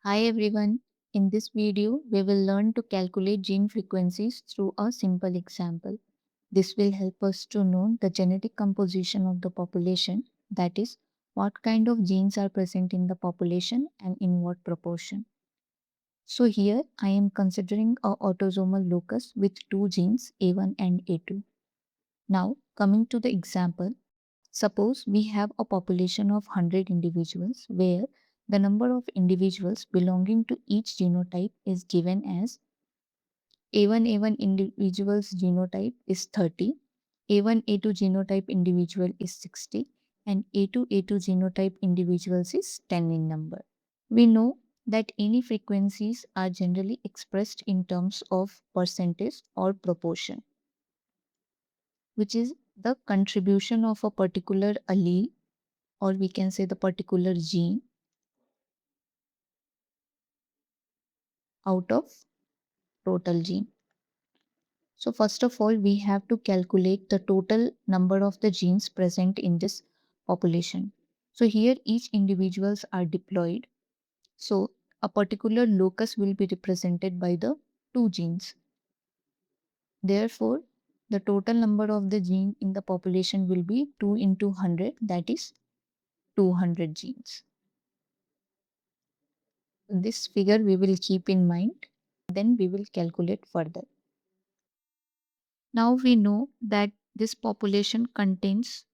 Hi everyone. In this video, we will learn to calculate gene frequencies through a simple example. This will help us to know the genetic composition of the population, that is, what kind of genes are present in the population and in what proportion. So here I am considering a autosomal locus with two genes A1 and A2. Now, coming to the example, suppose we have a population of 100 individuals where the number of individuals belonging to each genotype is given as A1 individuals genotype is 30, A1 A2 genotype individual is 60, and A2 genotype individuals is 10 in number. We know that any frequencies are generally expressed in terms of percentage or proportion, which is the contribution of a particular allele, or we can say the particular gene, out of total gene. So first of all, we have to calculate the total number of the genes present in this population. So here each individuals are deployed. So a particular locus will be represented by the two genes. Therefore, the total number of the gene in the population will be 2 into 100, that is 200 genes. This figure we will keep in mind, then we will calculate further. Now we know that this population contains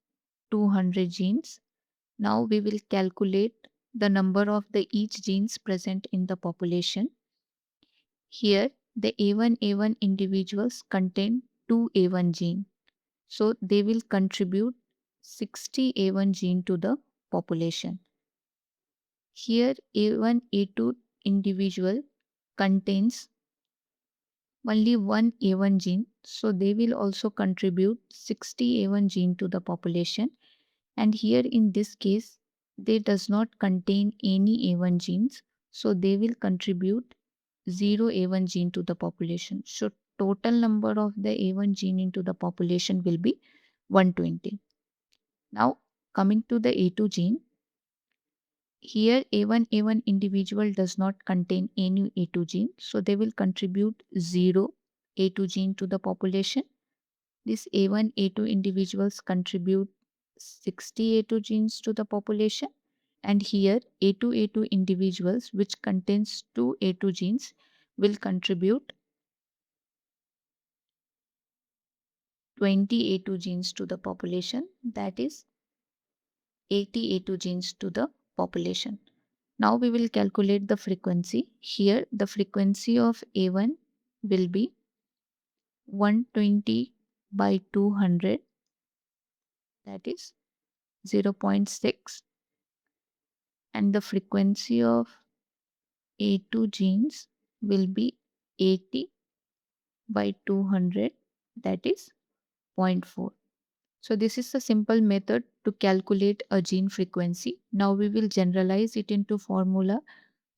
200 genes. Now we will calculate the number of the each genes present in the population. Here the A1 individuals contain 2 A1 gene. So they will contribute 60 A1 gene to the population. Here A1 A2 individual contains only one A1 gene, so they will also contribute 60 A1 gene to the population. And here in this case, they does not contain any A1 genes, so they will contribute 0 A1 gene to the population. So total number of the A1 gene into the population will be 120. Now coming to the A2 gene, here A1 individual does not contain any A2 gene, so they will contribute 0 A2 gene to the population. This A1 A2 individuals contribute 60 A2 genes to the population, and here A2 individuals which contains 2 A2 genes will contribute 20 A2 genes to the population, that is 80 A2 genes to the population. Now we will calculate the frequency. Here the frequency of A1 will be 120 by 200, that is 0.6, and the frequency of A2 genes will be 80 by 200, that is 0.4. So this is a simple method to calculate a gene frequency. Now we will generalize it into formula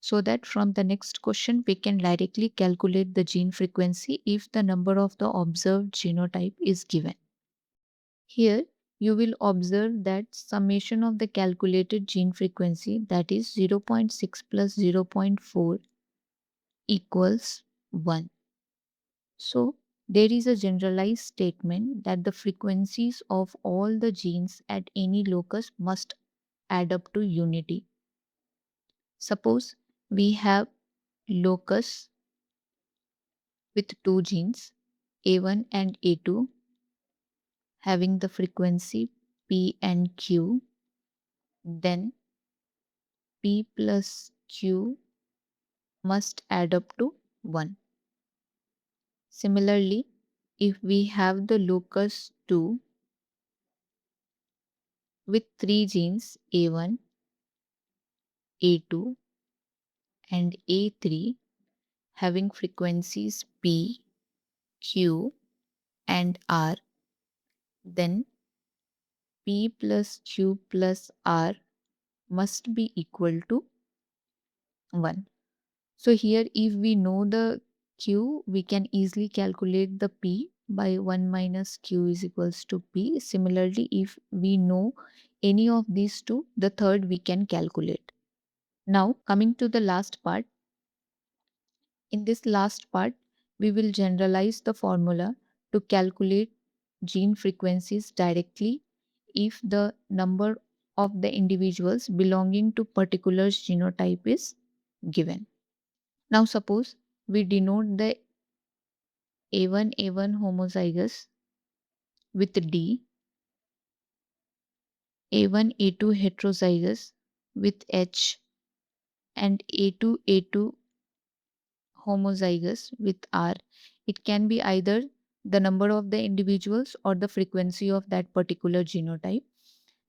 so that from the next question we can directly calculate the gene frequency if the number of the observed genotype is given. Here you will observe that summation of the calculated gene frequency, that is 0.6 plus 0.4 equals 1. So there is a generalized statement that the frequencies of all the genes at any locus must add up to unity. Suppose we have locus with two genes A1 and A2 having the frequency P and Q, then P plus Q must add up to 1. Similarly, if we have the locus 2 with three genes A1, A2 and A3 having frequencies P, Q and R, then P plus Q plus R must be equal to 1. So here if we know the Q, we can easily calculate the P by 1 minus Q is equals to P. Similarly, if we know any of these two, the third we can calculate. Now, coming to the last part. In this last part, we will generalize the formula to calculate gene frequencies directly if the number of the individuals belonging to particular genotype is given. Now, suppose we denote the A1 homozygous with D, A1 A2 heterozygous with H, and A2 homozygous with R. It can be either the number of the individuals or the frequency of that particular genotype.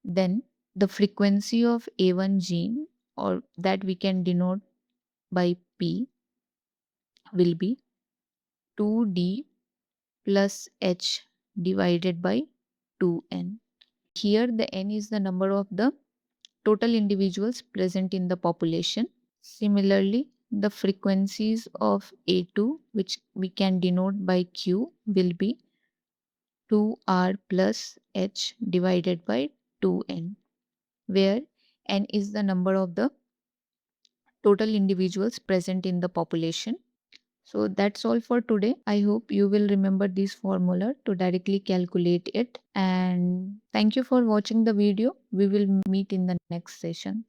Then the frequency of A1 gene, or that we can denote by P, will be 2D plus H divided by 2N. Here the N is the number of the total individuals present in the population. Similarly, the frequencies of A2, which we can denote by Q, will be 2R plus H divided by 2N, where N is the number of the total individuals present in the population. So that's all for today. I hope you will remember this formula to directly calculate it. And thank you for watching the video. We will meet in the next session.